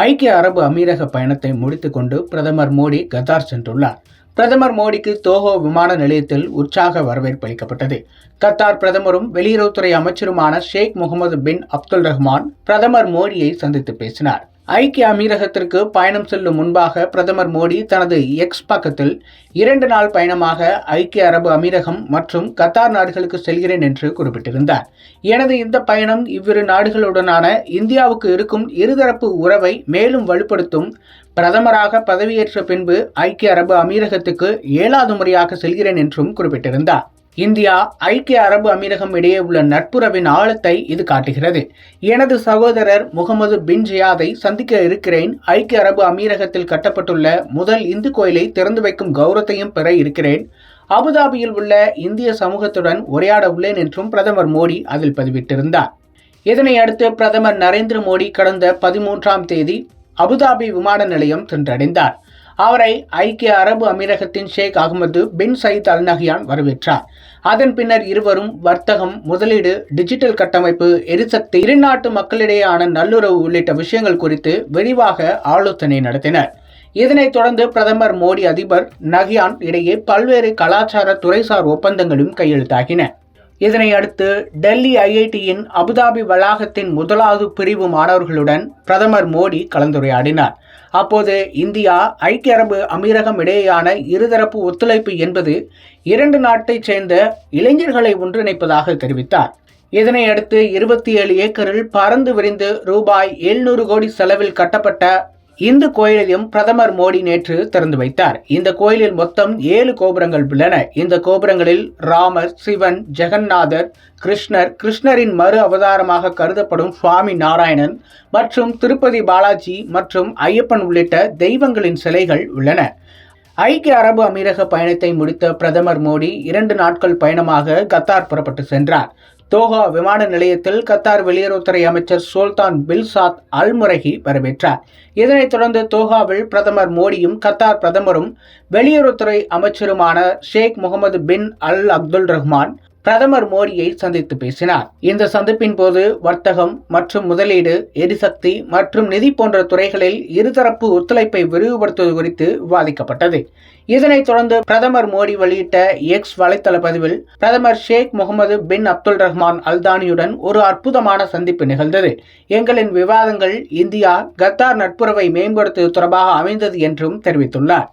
ஐக்கிய அரபு அமீரக பயணத்தை முடித்துக்கொண்டு பிரதமர் மோடி கத்தார் சென்றுள்ளார். பிரதமர் மோடிக்கு தோஹோ விமான நிலையத்தில் உற்சாக வரவேற்பு அளிக்கப்பட்டது. கத்தார் பிரதமரும் வெளியுறவுத்துறை அமைச்சருமான ஷேக் முகமது பின் அப்துல் ரஹ்மான் பிரதமர் மோடியை சந்தித்து பேசினார். ஐக்கிய அமீரகத்திற்கு பயணம் செல்லும் முன்பாக பிரதமர் மோடி தனது எக்ஸ் பக்கத்தில் 2 நாள் பயணமாக ஐக்கிய அரபு அமீரகம் மற்றும் கத்தார் நாடுகளுக்கு செல்கிறேன் என்று குறிப்பிட்டிருந்தார். எனது இந்த பயணம் இவ்விரு நாடுகளுடனான இந்தியாவுக்கு இருக்கும் இருதரப்பு உறவை மேலும் வலுப்படுத்தும். பிரதமராக பதவியேற்ற பின்பு ஐக்கிய அரபு அமீரகத்துக்கு 7வது முறையாக செல்கிறேன் என்றும் குறிப்பிட்டிருந்தார். இந்தியா ஐக்கிய அரபு அமீரகம் இடையே உள்ள நட்புறவின் ஆழத்தை இது காட்டுகிறது. எனது சகோதரர் முகமது பின் ஜியாதை சந்திக்க இருக்கிறேன். ஐக்கிய அரபு அமீரகத்தில் கட்டப்பட்டுள்ள முதல் இந்து கோயிலை திறந்து வைக்கும் கௌரவத்தையும் பெற இருக்கிறேன். அபுதாபியில் உள்ள இந்திய சமூகத்துடன் உரையாட உள்ளேன் என்றும் பிரதமர் மோடி அதில் பதிவிட்டிருந்தார். இதனை அடுத்து பிரதமர் நரேந்திர மோடி கடந்த 13ஆம் தேதி அபுதாபி விமான நிலையம் சென்றடைந்தார். அவரை ஐக்கிய அரபு அமீரகத்தின் ஷேக் அகமது பின் சயீத் அல் நஹ்யான் வரவேற்றார். அதன் பின்னர் இருவரும் வர்த்தகம், முதலீடு, டிஜிட்டல் கட்டமைப்பு, எரிசக்தி, இரு நாட்டு மக்களிடையேயான நல்லுறவு உள்ளிட்ட விஷயங்கள் குறித்து விரிவாக ஆலோசனை நடத்தினர். இதனைத் தொடர்ந்து பிரதமர் மோடி அதிபர் நஹ்யான் இடையே பல்வேறு கலாச்சார துறைசார் ஒப்பந்தங்களும் கையெழுத்தாகின. இதனை அடுத்து டெல்லி ஐஐடியின் அபுதாபி வளாகத்தின் 1வது பிரிவு மாணவர்களுடன் பிரதமர் மோடி கலந்துரையாடினார். அப்போது இந்தியா ஐக்கிய அரபு அமீரகம் இடையேயான இருதரப்பு ஒத்துழைப்பு என்பது 2 நாட்டைச் சேர்ந்த இளைஞர்களை ஒன்றிணைப்பதாக தெரிவித்தார். இதனை அடுத்து 27 ஏக்கரில் பறந்து விரிந்து ரூபாய் 700 கோடி செலவில் கட்டப்பட்ட இந்து கோயிலையும் பிரதமர் மோடி நேற்று திறந்து வைத்தார். இந்த கோயிலில் மொத்தம் 7 கோபுரங்கள் உள்ளன. இந்த கோபுரங்களில் ராமர், சிவன், ஜெகநாதர், கிருஷ்ணரின் மறு அவதாரமாக கருதப்படும் சுவாமி நாராயணன் மற்றும் திருப்பதி பாலாஜி மற்றும் ஐயப்பன் உள்ளிட்ட தெய்வங்களின் சிலைகள் உள்ளன. ஐக்கிய அரபு அமீரக பயணத்தை முடித்த பிரதமர் மோடி 2 நாட்கள் பயணமாக கத்தார் புறப்பட்டு சென்றார். தோஹா விமான நிலையத்தில் கத்தார் வெளியுறவுத்துறை அமைச்சர் சுல்தான் பில் சாத் அல் முரஹி வரவேற்றார். இதனைத் தொடர்ந்து தோஹாவில் பிரதமர் மோடியும் கத்தார் பிரதமரும் வெளியுறவுத்துறை அமைச்சருமான ஷேக் முகமது பின் அப்துல் ரஹ்மான் பிரதமர் மோடியை சந்தித்து பேசினார். இந்த சந்திப்பின் போது வர்த்தகம் மற்றும் முதலீடு, எரிசக்தி மற்றும் நிதி போன்ற துறைகளில் இருதரப்பு ஒத்துழைப்பை விரிவுபடுத்துவது குறித்து விவாதிக்கப்பட்டது. இதனைத் தொடர்ந்து பிரதமர் மோடி வெளியிட்ட எக்ஸ் வலைத்தள பதிவில் பிரதமர் ஷேக் முகமது பின் அப்துல் ரஹ்மான் அல்தானியுடன் ஒரு அற்புதமான சந்திப்பு நிகழ்ந்தது. எங்களின் விவாதங்கள் இந்தியா கத்தார் நட்புறவை மேம்படுத்துவது தொடர்பாக அமைந்தது என்றும் தெரிவித்துள்ளார்.